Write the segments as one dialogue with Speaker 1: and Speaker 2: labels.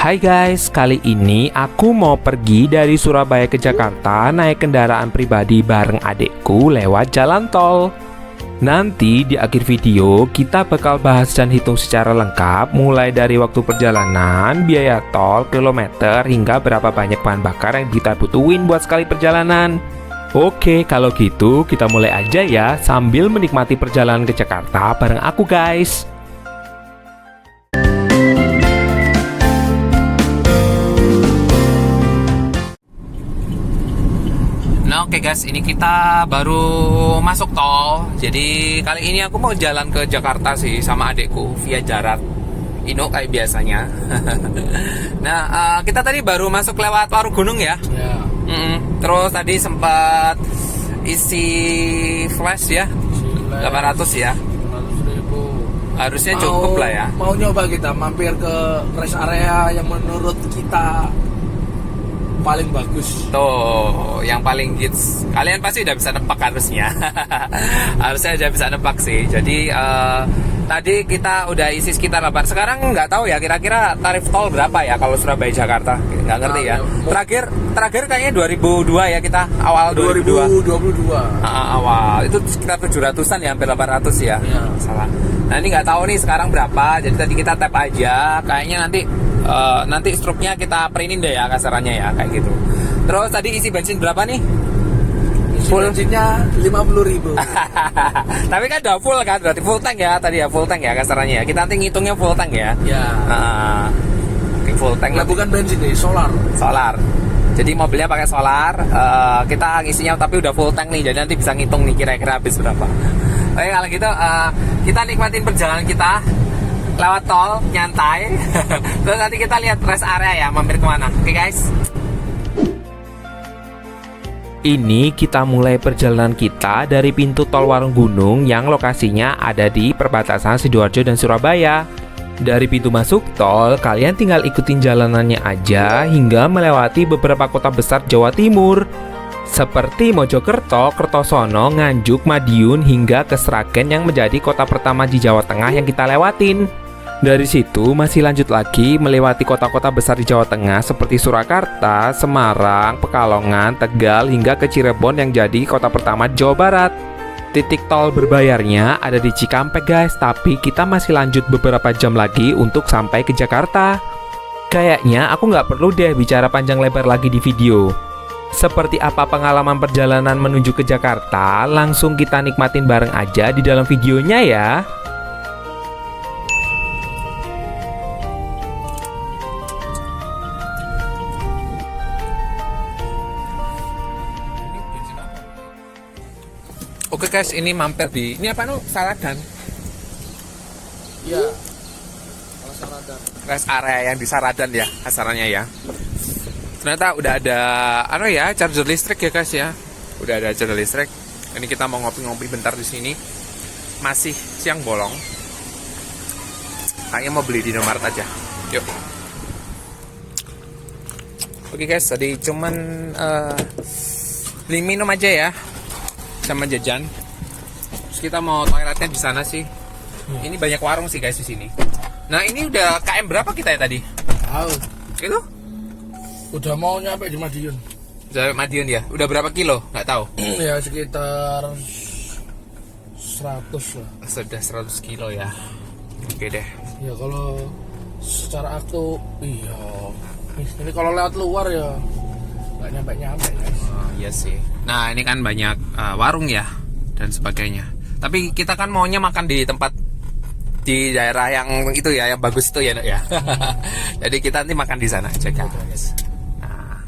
Speaker 1: Hai guys, kali ini aku mau pergi dari Surabaya ke Jakarta naik kendaraan pribadi bareng adekku lewat jalan tol. Nanti di akhir video kita bakal bahas dan hitung secara lengkap mulai dari waktu perjalanan, biaya tol, kilometer, hingga berapa banyak bahan bakar yang kita butuhin buat sekali perjalanan. Oke, kalau gitu kita mulai aja ya sambil menikmati perjalanan ke Jakarta bareng aku guys. Nah oke guys, ini kita baru masuk tol. Jadi kali ini aku mau jalan ke Jakarta sih sama adekku via darat Ino kayak biasanya. Nah kita tadi baru masuk lewat Warugunung ya. Terus tadi sempat isi flash ya, 800 ya.
Speaker 2: 800.000.
Speaker 1: Harusnya cukup lah ya.
Speaker 2: Mau nyoba kita mampir ke rest area yang menurut kita paling bagus.
Speaker 1: Tuh, yang paling hits. Kalian pasti udah bisa nebak harusnya. Harusnya udah bisa nebak sih. Jadi tadi kita udah isi sekitar 8. Sekarang nggak tahu ya kira-kira tarif tol berapa ya kalau Surabaya Jakarta. Nggak ngerti ya. Terakhir kayaknya 2002 ya kita, awal
Speaker 2: 2022.
Speaker 1: Awal itu sekitar 700-an ya, hampir 800 ya.
Speaker 2: Iya.
Speaker 1: Salah. Nah ini nggak tahu nih sekarang berapa. Jadi tadi kita tap aja. Kayaknya nanti struknya kita printin deh ya kasarannya ya kayak gitu. Terus tadi isi bensin berapa nih?
Speaker 2: Full bensinnya 50.000.
Speaker 1: Tapi kan udah full kan, berarti full tank ya tadi ya, full tank ya kasarannya ya. Kita nanti ngitungnya full tank ya.
Speaker 2: Ya.
Speaker 1: Full tank.
Speaker 2: Nah, bukan bensin nih, solar.
Speaker 1: Solar. Jadi mobilnya pakai solar. Kita ngisinya tapi udah full tank nih. Jadi nanti bisa ngitung nih kira-kira habis berapa. Oke kalau gitu kita nikmatin perjalanan kita lewat tol, nyantai. Terus nanti kita lihat rest area ya, mampir kemana. Oke guys. Ini kita mulai perjalanan kita dari pintu tol Warugunung yang lokasinya ada di perbatasan Sidoarjo dan Surabaya. Dari pintu masuk tol, kalian tinggal ikutin jalanannya aja hingga melewati beberapa kota besar Jawa Timur seperti Mojokerto, Kertosono, Nganjuk, Madiun, hingga ke Sragen yang menjadi kota pertama di Jawa Tengah yang kita lewatin. Dari situ masih lanjut lagi melewati kota-kota besar di Jawa Tengah seperti Surakarta, Semarang, Pekalongan, Tegal, hingga ke Cirebon yang jadi kota pertama di Jawa Barat. Titik tol berbayarnya ada di Cikampek guys, tapi kita masih lanjut beberapa jam lagi untuk sampai ke Jakarta. Kayaknya aku nggak perlu deh bicara panjang lebar lagi di video. Seperti apa pengalaman perjalanan menuju ke Jakarta, langsung kita nikmatin bareng aja di dalam videonya ya. Oke guys, ini mampir di ini apa Saradan?
Speaker 2: Iya. Kalau Saradan.
Speaker 1: Rest area yang di Saradan ya, kasarannya ya. Ternyata udah ada charger listrik ya guys ya. Udah ada charger listrik. Ini kita mau ngopi-ngopi bentar di sini. Masih siang bolong. Kayaknya mau beli di Indomaret aja. Yuk. Oke guys, tadi cuman beli minum aja ya. Sama jajan. Terus kita mau toiletnya di sana sih. Ini banyak warung sih guys di sini. Nah, ini udah KM berapa kita ya tadi?
Speaker 2: Tahu.
Speaker 1: Itu?
Speaker 2: Udah mau nyampe di Madiun.
Speaker 1: Udah Madiun ya? Udah berapa kilo? Nggak tahu.
Speaker 2: Ya sekitar 100 lah.
Speaker 1: Sudah 100 kilo ya. Oke deh.
Speaker 2: Ya kalau secara aktu iya. Ini kalau lewat luar ya nggak nyampe guys.
Speaker 1: Oh, iya sih. Nah ini kan banyak warung ya dan sebagainya. Tapi kita kan maunya makan di tempat di daerah yang itu ya, yang bagus itu ya, Nuk, ya. Jadi kita nanti makan di sana aja guys. Nah.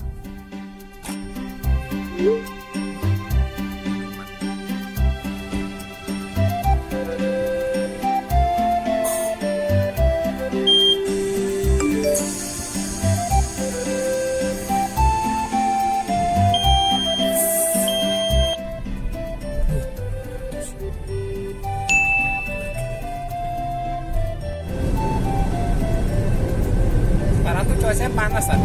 Speaker 1: Sekarang tuh cuacanya panas kan?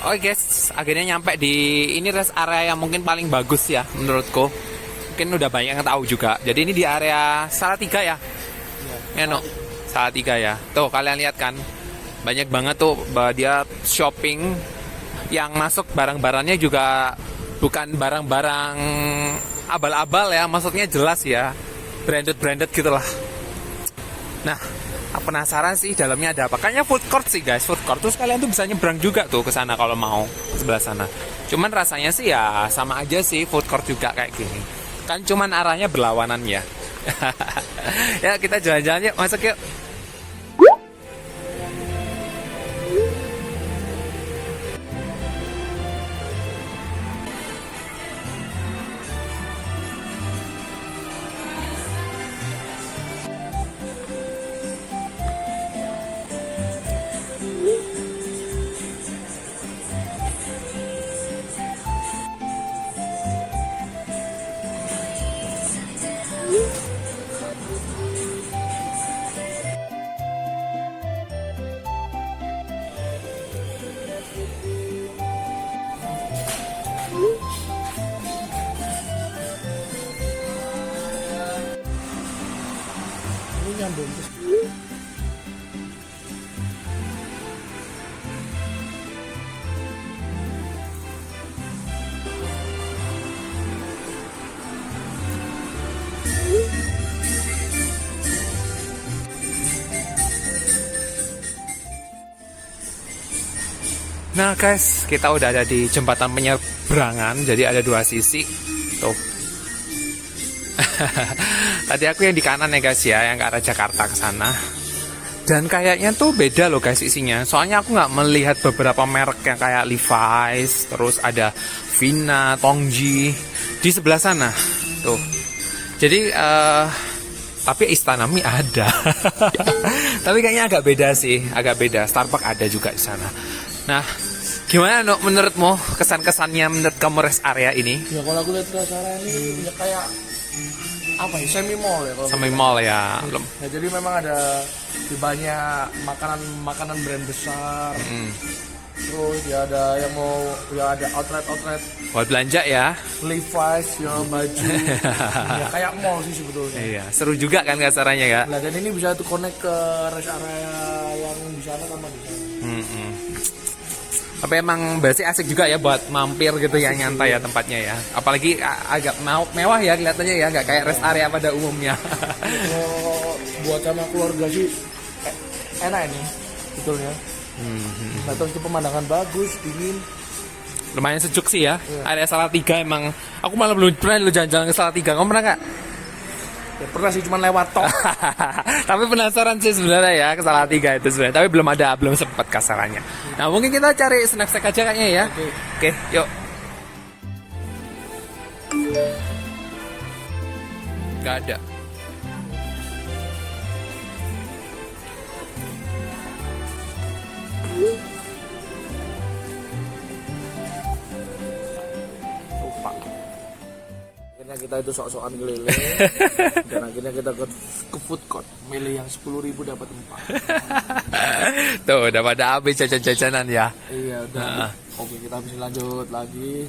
Speaker 1: Oke guys, akhirnya nyampe di ini rest area yang mungkin paling bagus ya menurutku. Mungkin udah banyak yang tahu juga. Jadi ini di area Salatiga ya. Ya no, Salatiga ya. Tuh kalian lihat kan, banyak banget tuh dia shopping. Yang masuk barang-barangnya juga bukan barang-barang abal-abal ya, maksudnya jelas ya, branded gitulah. Nah, penasaran sih dalamnya ada apa. Kayaknya food court sih guys, food court. Terus kalian tuh bisa nyebrang juga tuh ke sana kalau mau, sebelah sana. Cuman rasanya sih ya sama aja sih, food court juga kayak gini. Kan cuman arahnya berlawanan ya. Ya kita jalan-jalan yuk, masuk yuk.
Speaker 2: Ini nyambung terus.
Speaker 1: Nah guys, kita udah ada di jembatan penyeberangan. Jadi ada dua sisi. Tuh. Tadi aku yang di kanan ya guys ya, yang ke arah Jakarta ke sana. Dan kayaknya tuh beda loh guys isinya. Soalnya aku nggak melihat beberapa merek yang kayak Levi's, terus ada Vina, Tongji di sebelah sana. Tuh. Jadi tapi Istana Mie ada. Tapi kayaknya agak beda sih, agak beda. Starbucks ada juga di sana. Nah, gimana Nok menurutmu kesan-kesannya menurut kamu rest area ini?
Speaker 2: Ya kalau aku lihat rest area ini ya kayak apa ya, semi mall ya kalau
Speaker 1: Semi
Speaker 2: gitu.
Speaker 1: mall ya.
Speaker 2: Ya jadi memang ada di banyak makanan brand besar. Terus ya ada yang mau ya ada outlet
Speaker 1: Buat belanja ya.
Speaker 2: Levi's ya baju. Ya kayak mall sih sebetulnya.
Speaker 1: Iya, seru juga kan kasarannya ya.
Speaker 2: Nah, dan ini bisa tuh connect ke rest area yang di sana sama di sana.
Speaker 1: Tapi emang berarti asik juga ya buat mampir gitu ya, nyantai ya tempatnya ya. Apalagi agak mewah ya kelihatannya ya, nggak kayak rest area pada umumnya.
Speaker 2: Kalau buat sama keluarga sih enak ini betulnya. Nah, terus itu pemandangan bagus, dingin.
Speaker 1: Lumayan sejuk sih ya. Area Salatiga emang. Aku malah belum pernah lu jalan-jalan ke Salatiga. Kamu pernah nggak?
Speaker 2: Ya pernah sih, cuma lewat tok.
Speaker 1: Tapi penasaran sih sebenarnya ya ke Salatiga itu sebenarnya. Tapi belum sempat kasarannya. Nah mungkin kita cari snack-snack aja kayaknya ya. Oke, yuk. Gak ada.
Speaker 2: Lupa. Akhirnya kita itu sok-sokan keliling. Dan akhirnya kita ke food court, milih yang 10.000 dapat 4.
Speaker 1: Tuh udah pada habis jajan-jajanan ya.
Speaker 2: Iya, udah. Oke, kita bisa lanjut lagi.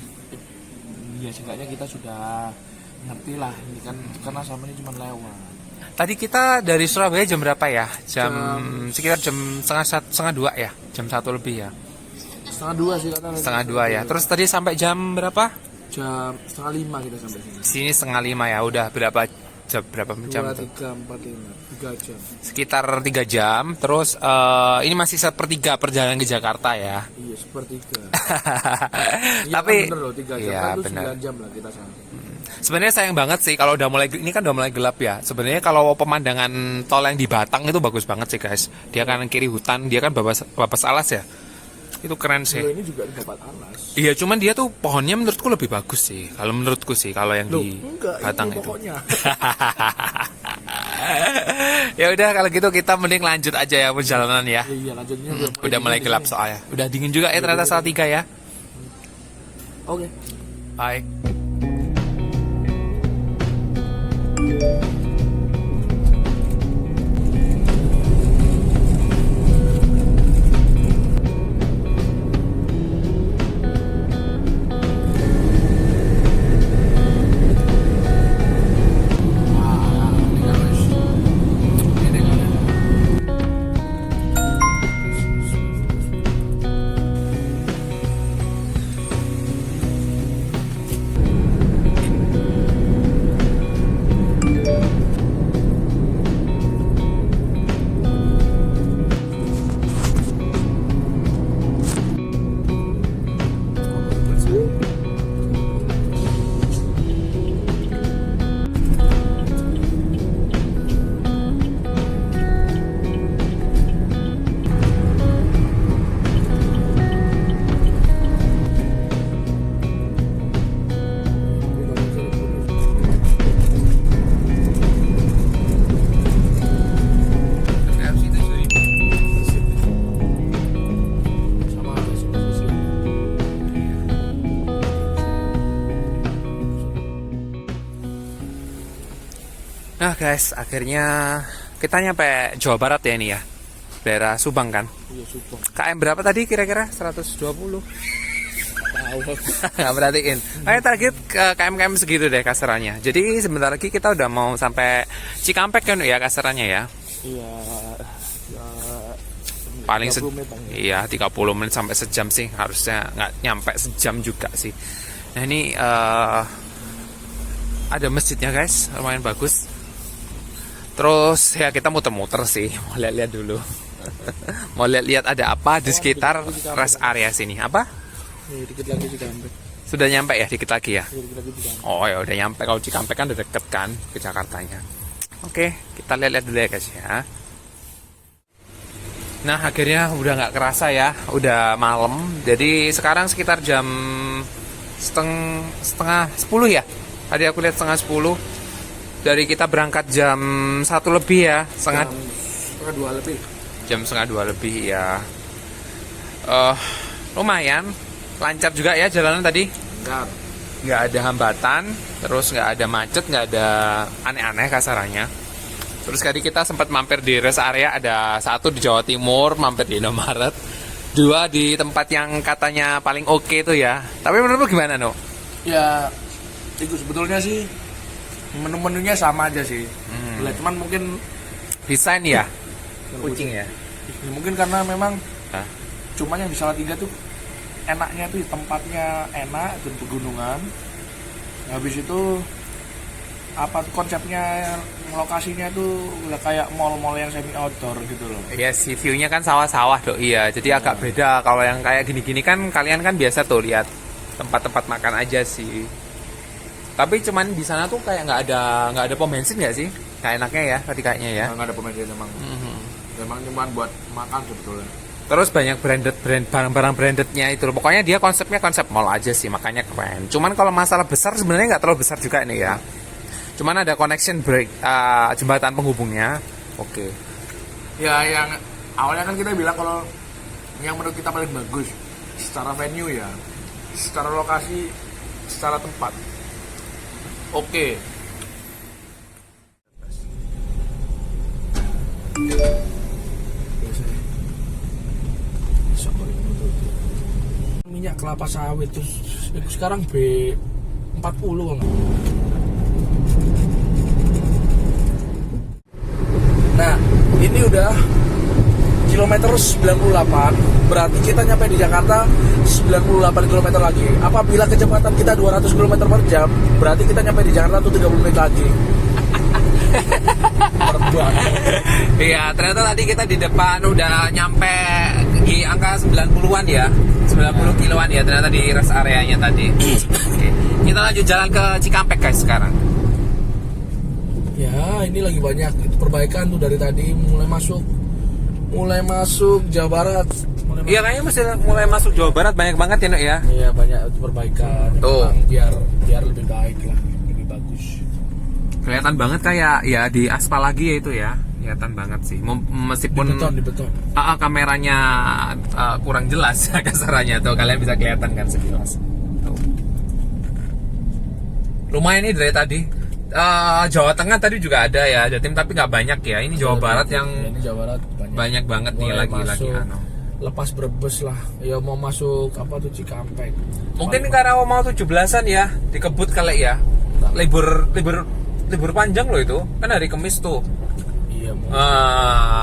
Speaker 2: Ya seenggaknya kita sudah ngerti lah ini kan, karena sama ini cuma lewat.
Speaker 1: Tadi kita dari Surabaya jam berapa ya? Sekitar jam setengah dua ya, jam 1 lebih ya.
Speaker 2: Setengah 2 sih kata.
Speaker 1: Setengah 2 ya. Terus tadi sampai jam berapa?
Speaker 2: Jam setengah 5 kita sampai sini.
Speaker 1: Sini setengah 5 ya. Udah berapa jam?
Speaker 2: 2, 3, 4, 5, 3 jam.
Speaker 1: Sekitar 3 jam. Terus ini masih sepertiga perjalanan ke Jakarta ya.
Speaker 2: Iya, sepertiga.
Speaker 1: Tapi
Speaker 2: kan bener loh, 3 jam
Speaker 1: iya,
Speaker 2: kan itu
Speaker 1: bener.
Speaker 2: 9 jam lah kita sampai.
Speaker 1: Sebenarnya sayang banget sih kalau udah mulai ini kan udah mulai gelap ya. Sebenarnya kalau pemandangan tol yang di Batang itu bagus banget sih guys. Dia kanan kiri hutan, dia kan babas alas ya. Itu keren sih.
Speaker 2: Loh, ini juga di dapat alas.
Speaker 1: Iya, cuman dia tuh pohonnya menurutku lebih bagus sih. Kalau menurutku sih kalau yang di
Speaker 2: Enggak,
Speaker 1: Batang
Speaker 2: itu
Speaker 1: itu.
Speaker 2: pokoknya.
Speaker 1: Ya udah kalau gitu kita mending lanjut aja ya perjalanan ya.
Speaker 2: Iya, lanjutnya
Speaker 1: Udah mulai
Speaker 2: dingin
Speaker 1: gelap
Speaker 2: di sini.
Speaker 1: soalnya. Udah dingin juga ya ternyata Salatiga ya.
Speaker 2: Oke.
Speaker 1: Bye. Nah guys, akhirnya kita nyampe Jawa Barat ya ini ya. Daerah Subang kan.
Speaker 2: Iya, Subang.
Speaker 1: KM berapa tadi kira-kira? 120.
Speaker 2: Tahu.
Speaker 1: Nggak perhatiin. Kayak target ke KM segitu deh kasarannya. Jadi sebentar lagi kita udah mau sampai Cikampek kan ya kasarannya ya.
Speaker 2: Iya. Ya,
Speaker 1: Paling
Speaker 2: 30 menit, Bang.
Speaker 1: iya 30 menit sampai sejam sih, harusnya nggak nyampe sejam juga sih. Nah ini ada masjidnya guys, lumayan bagus. Terus ya kita muter-muter sih, mau lihat-lihat dulu. Mau lihat-lihat ada apa di sekitar rest area sini. Apa?
Speaker 2: Dikit lagi Cikampek.
Speaker 1: Sudah nyampe ya, dikit lagi ya.
Speaker 2: Dikit lagi Cikampek.
Speaker 1: Oh ya udah nyampe. Kalau Cikampek kan udah deket kan ke Jakartanya. Oke, kita lihat-lihat dulu ya guys ya. Nah akhirnya udah nggak kerasa ya, udah malam. Jadi sekarang sekitar jam setengah 10 ya. Tadi aku lihat setengah 10. Dari kita berangkat jam 1 lebih ya,
Speaker 2: Setengah 2 lebih.
Speaker 1: jam setengah 2 lebih ya. Lumayan lancar juga ya jalanan tadi.
Speaker 2: Enggak.
Speaker 1: Nggak ada hambatan, terus nggak ada macet, nggak ada aneh-aneh kasarannya. Terus tadi kita sempat mampir di rest area, ada satu di Jawa Timur, mampir di Indomaret, dua di tempat yang katanya paling oke itu ya. Tapi menurutmu gimana no?
Speaker 2: Ya, itu sebetulnya sih menu-menunya sama aja sih. Lah, cuman mungkin
Speaker 1: Desain ya, kucing ya.
Speaker 2: ya, mungkin karena memang
Speaker 1: Hah?
Speaker 2: cuman yang di Salatiga tuh enaknya tuh tempatnya enak dan pegunungan. Habis itu apa tuh konsepnya, lokasinya tuh udah kayak mall-mall yang semi outdoor gitu loh.
Speaker 1: Iya sih, view-nya kan sawah-sawah dok. Iya, jadi agak beda. Kalau yang kayak gini-gini kan kalian kan biasa tuh lihat tempat-tempat makan aja sih. Tapi cuman di sana tuh kayak nggak ada pom bensin nggak sih? Kayak enaknya ya tadi kayaknya ya.
Speaker 2: Nggak ada pemain emang. Memang cuma buat makan sebetulnya.
Speaker 1: Terus banyak barang-barang brandednya itu loh. Pokoknya dia konsepnya konsep mall aja sih, makanya keren. Cuman kalau masalah besar sebenarnya nggak terlalu besar juga ini ya. Cuman ada connection break, jembatan penghubungnya. Oke.
Speaker 2: Ya yang awalnya kan kita bilang kalau yang menurut kita paling bagus secara venue ya, secara lokasi, secara tempat. Oke. Minyak kelapa sawit terus itu sekarang B40 kan. Nah, ini udah kilometer 98, berarti kita nyampe di Jakarta 98 km lagi. Apabila kecepatan kita 200 km per jam, berarti kita nyampe di Jakarta tuh 30 menit lagi. Terbang.
Speaker 1: Iya, ternyata tadi kita di depan udah nyampe di angka 90-an ya. 90 kiloan ya ternyata di rest areanya tadi. Oke. Kita lanjut jalan ke Cikampek guys sekarang.
Speaker 2: Ya, ini lagi banyak perbaikan tuh dari tadi mulai masuk Jawa Barat.
Speaker 1: Iya kayaknya mesti mulai masuk Jawa Barat banyak banget ya Nuk ya.
Speaker 2: Iya, banyak perbaikan.
Speaker 1: Tuh.
Speaker 2: Biar lebih baik lah, lebih bagus.
Speaker 1: Kelihatan banget kayak ya di aspal lagi ya itu ya. Kelihatan banget sih. Meskipun
Speaker 2: Di beton.
Speaker 1: kameranya kurang jelas kasarannya tuh kalian bisa kelihatan kan sekilas. Tuh. Lumayan nih dari tadi. Jawa Tengah tadi juga ada ya Jatim, tapi nggak banyak ya. Ini Jawa Barat yang
Speaker 2: ini Jawa Barat
Speaker 1: banyak banget nih
Speaker 2: mulai
Speaker 1: lagi
Speaker 2: masuk,
Speaker 1: anu.
Speaker 2: lepas Brebes lah. Ya mau masuk apa tuh Cikampek.
Speaker 1: Mungkin karena mau 17-an ya dikebut kali ya. Libur panjang loh itu. Kan hari Kamis tuh.
Speaker 2: Iya,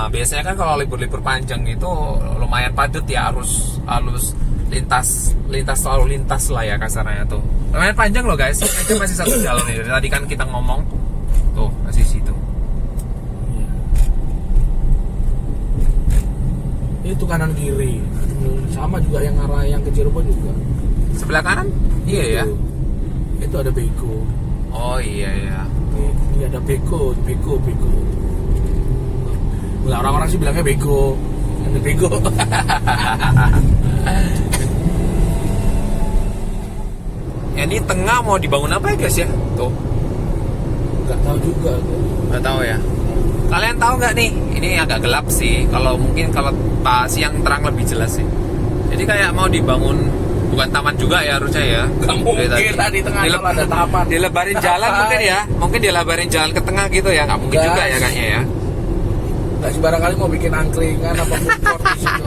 Speaker 1: Biasanya kan kalau libur panjang itu lumayan padat ya, arus lintas lalu lintas lah ya kasarnya tuh. Lumayan panjang loh guys. Itu masih satu jalur nih. Tadi kan kita ngomong tuh masih situ.
Speaker 2: Itu kanan kiri. Sama juga yang arah yang ke Cirebon juga.
Speaker 1: Sebelah kanan? Iya ya.
Speaker 2: Itu ada Beko.
Speaker 1: Oh iya ya.
Speaker 2: Ini ada Beko. Nah, orang-orang sih bilangnya Beko. Ada Beko.
Speaker 1: Ya, ini tengah mau dibangun apa ya guys ya? Tuh.
Speaker 2: Nggak tahu juga.
Speaker 1: Nggak tahu ya. Kalian tahu nggak nih? Ini agak gelap sih. Kalau mungkin kalau pas siang terang lebih jelas sih. Jadi kayak mau dibangun Bukan taman juga ya harusnya ya.
Speaker 2: Gak mungkin lah di tengah jalan ada taman.
Speaker 1: Dilebarin jalan mungkin ya. Mungkin dilebarin jalan ke tengah gitu ya. Nggak mungkin juga ya kayaknya ya.
Speaker 2: Nggak sembarang kali mau bikin angkringan apa food court di situ.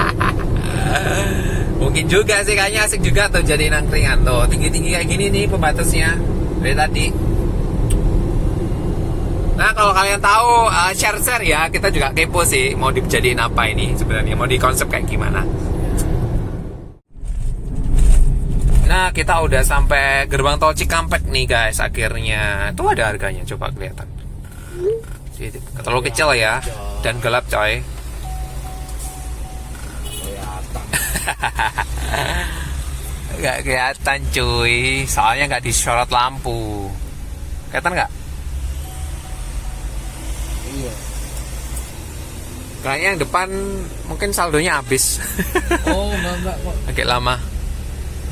Speaker 1: Mungkin juga sih, kayaknya asik juga tuh jadi angkringan tuh. Tinggi-tinggi kayak gini nih pembatasnya dari tadi. Nah kalau kalian tahu share ya, kita juga kepo sih mau dijadiin apa ini sebenarnya, mau dikonsep kayak gimana. Nah kita udah sampai gerbang tol Cikampek nih guys akhirnya. Tuh ada harganya, coba kelihatan. Terlalu kecil ya dan gelap coy. Gak kelihatan cuy, soalnya nggak disorot lampu. Kelihatan nggak?
Speaker 2: Iya.
Speaker 1: Kayaknya yang depan mungkin saldonya habis.
Speaker 2: Oh enggak kok.
Speaker 1: Agak lama.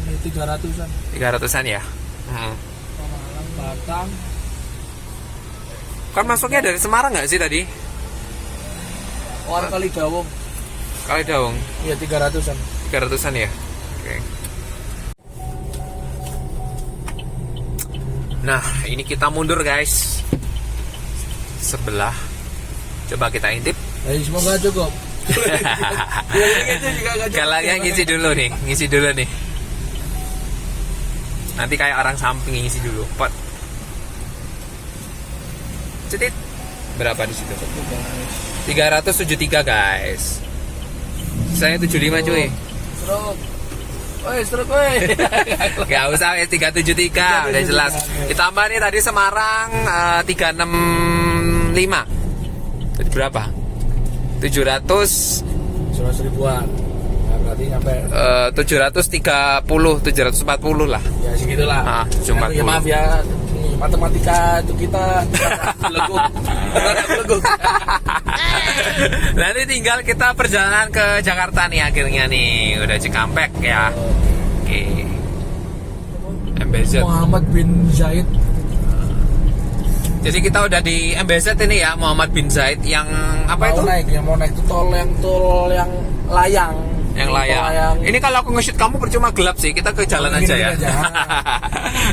Speaker 2: Ini 300-an.
Speaker 1: 300-an ya.
Speaker 2: Pemalang, Batang.
Speaker 1: Kan masuknya dari Semarang nggak sih tadi?
Speaker 2: Kali Dawung.
Speaker 1: Kali Dawung.
Speaker 2: Iya 300-an.
Speaker 1: 300-an ya. Oke. Nah ini kita mundur guys. Sebelah. Coba kita intip.
Speaker 2: Semoga cukup.
Speaker 1: Kalau yang ngisi dulu nih. Nanti kayak orang samping ngisi dulu. Pot. Cetit. Berapa di situ? 373 guys. Saya 75 cuy.
Speaker 2: Stroke woi.
Speaker 1: Gak usah ya 373 udah jelas. Ditambah nih tadi Semarang 365. Jadi berapa?
Speaker 2: 100 ribuan. Nah, berarti nyampe
Speaker 1: 740 lah.
Speaker 2: Ya segitulah.
Speaker 1: Cuma
Speaker 2: ya, maaf ya. Matematika itu kita leguk.
Speaker 1: Nanti tinggal kita perjalanan ke Jakarta nih akhirnya nih. Udah Cikampek ya. Oke. MBZ.
Speaker 2: Muhammad bin Zaid.
Speaker 1: Jadi kita udah di MBZ ini ya, Muhammad bin Zaid yang apa itu?
Speaker 2: Mau naik itu tol yang layang.
Speaker 1: Yang layang. Ini kalau aku nge-shoot kamu percuma gelap sih, kita ke jalan aja ya.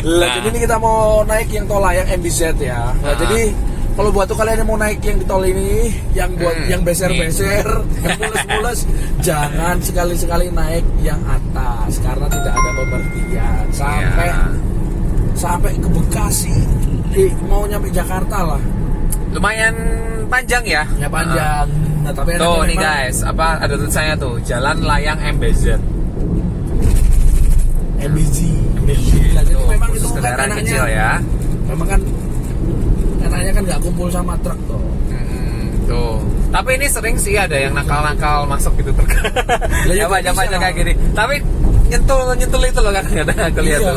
Speaker 2: Jadi ini kita mau naik yang tol layang MBZ ya. Nah, jadi kalau buat tuh kalian yang mau naik yang di tol ini, yang buat yang beser-beser, yang mulus-mulus, jangan sekali-sekali naik yang atas karena tidak ada pemberhentian sampai ke Bekasi, mau nyampe Jakarta lah.
Speaker 1: Lumayan panjang ya.
Speaker 2: Ya panjang. Nah, tapi
Speaker 1: tuh nih guys, apa ada tulisannya tuh, Jalan Layang MBZ.
Speaker 2: MBZ.
Speaker 1: Nah,
Speaker 2: jadi memang itu
Speaker 1: kendaraan kecil ya.
Speaker 2: Memang kan katanya kan nggak kumpul sama truk tuh.
Speaker 1: Tuh. Tapi ini sering sih ada yang nakal-nakal masuk gitu truk. Ya banyak kayak gini. Tapi nyentul itu loh kadang-kadang aku lihat tuh.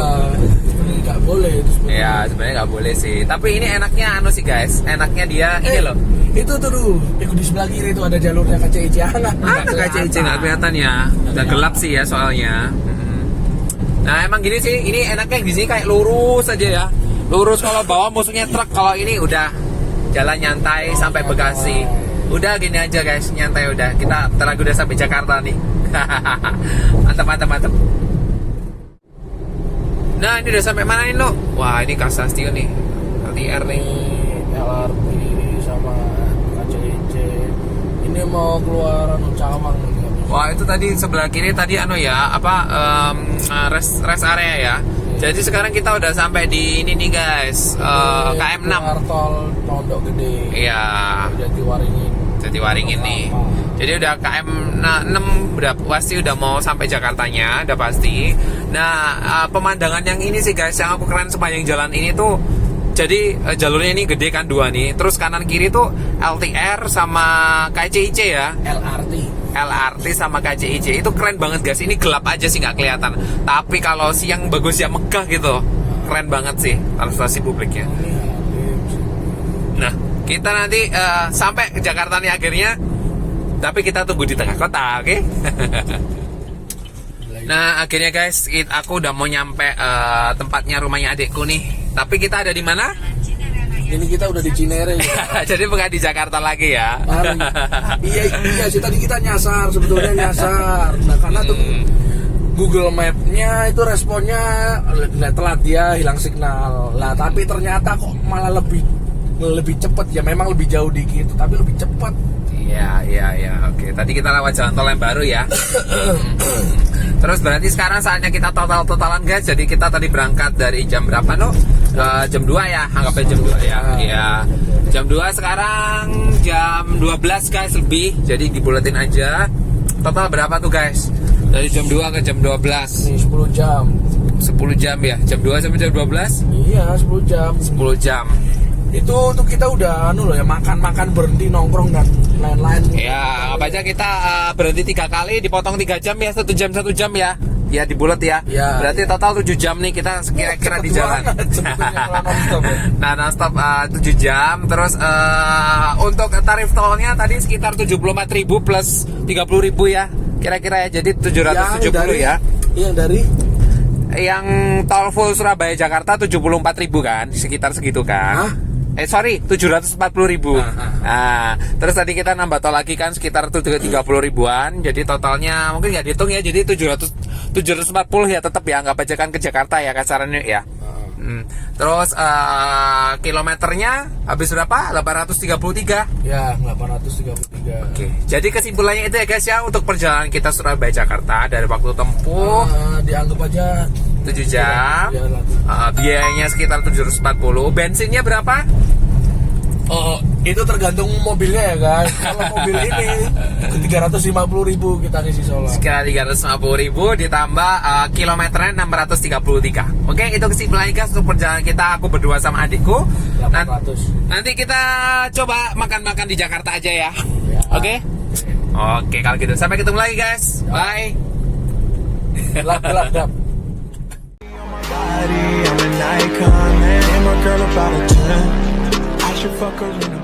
Speaker 2: Nggak boleh itu sebenarnya.
Speaker 1: Ya sebenarnya nggak boleh sih. Tapi ini enaknya sih guys. Enaknya dia ini loh.
Speaker 2: Itu tuh dulu. Di sebelah kiri itu ada jalurnya KCIC.
Speaker 1: Ada KCIC nggak kelihatan ya. Udah gelap sih ya soalnya. Nah emang gini sih. Ini enaknya di sini kayak lurus aja ya. Lurus kalau bawah musuhnya truk. Kalau ini udah jalan nyantai sampai Bekasi. Udah gini aja guys, nyantai udah. Kita terlalu udah sampai Jakarta nih. Mantap. Nah ini udah sampai mana nih lo? Wah ini Kasastio nih, LTR nih.
Speaker 2: LRT sama KCIC. Ini mau keluar Cawang.
Speaker 1: Wah itu tadi sebelah kiri tadi rest area ya. Jadi sekarang kita udah sampai di ini nih guys, KM6.
Speaker 2: Tol Pondok Gede.
Speaker 1: Iya. Jatiwaringin nih. Jadi udah KM 6 udah pasti udah mau sampai Jakartanya, udah pasti. Nah, pemandangan yang ini sih guys, yang aku keren sepanjang jalan ini tuh. Jadi jalurnya ini gede kan dua nih. Terus kanan kiri tuh LTR sama KCIC ya. LRT sama KCIC itu keren banget guys. Ini gelap aja sih nggak kelihatan. Tapi kalau siang bagus ya, megah gitu. Keren banget sih transportasi publiknya. Nah, kita nanti sampai ke Jakarta nih akhirnya. Tapi kita tunggu di tengah kota, oke? Nah, akhirnya guys, aku udah mau nyampe tempatnya rumahnya adikku nih. Tapi kita ada di mana?
Speaker 2: Ini kita udah di Cinere ya.
Speaker 1: Jadi bukan di Jakarta lagi ya.
Speaker 2: Iya sih tadi kita sebetulnya nyasar. Nah, karena tuh Google Map-nya itu responnya telat, dia hilang signal. Lah tapi ternyata kok malah lebih cepat ya, memang lebih jauh dikit tapi lebih cepat.
Speaker 1: Iya, oke. Tadi kita lewat jalan tol yang baru ya. Terus berarti sekarang saatnya kita totalan guys. Jadi kita tadi berangkat dari jam berapa no? Jam 2 ya, anggapnya jam 2 ya. Iya. Jam 2 sekarang jam 12 guys lebih. Jadi dibuletin aja. Total berapa tuh guys? Dari jam 2 ke jam 12.
Speaker 2: Nih 10 jam.
Speaker 1: 10 jam ya. Jam 2 sampai jam 12?
Speaker 2: Iya, 10 jam.
Speaker 1: 10 jam.
Speaker 2: Itu tuh kita udah loh ya, makan berhenti nongkrong dan lain-lain.
Speaker 1: Ya, apa aja kita berhenti 3 kali, dipotong 3 jam ya, 1 jam 1 jam ya. Ya dibulet ya.
Speaker 2: Ya.
Speaker 1: Berarti total 7 jam nih kita kira-kira di jalan. Nah, non-stop 7 jam. Terus untuk tarif tolnya tadi sekitar 74.000 plus 30.000 ya. Kira-kira ya. Jadi 770 ya.
Speaker 2: Yang dari
Speaker 1: yang tol full Surabaya Jakarta 74.000 kan, sekitar segitu kan.
Speaker 2: Hah?
Speaker 1: Sorry, 740.000. Nah, terus tadi kita nambah tol lagi kan sekitar 30.000-an. Jadi totalnya mungkin nggak dihitung ya. Jadi 740 ya, tetap ya, anggap aja kan ke Jakarta ya kasarannya ya. Terus kilometernya habis berapa? 833.
Speaker 2: Ya, 833.
Speaker 1: Oke. Jadi kesimpulannya itu ya guys ya, untuk perjalanan kita Surabaya Jakarta dari waktu tempuh
Speaker 2: dianggap aja
Speaker 1: 7 jam. Biayanya sekitar 740. Bensinnya berapa?
Speaker 2: Oh, itu tergantung mobilnya ya guys. Kalau mobil ini 350.000 kita ngisi solar.
Speaker 1: Sekitar 350.000 ditambah kilometernya 633. Oke, itu kesimpulannya guys untuk perjalanan kita, aku berdua sama adikku.
Speaker 2: 800.
Speaker 1: Nanti kita coba makan-makan di Jakarta aja ya.
Speaker 2: Ya.
Speaker 1: Oke? Oke, kalau gitu sampai ketemu lagi guys. Bye.
Speaker 2: Gelap.
Speaker 3: I'm an icon, man. And my girl about a 10. I should fuck her in a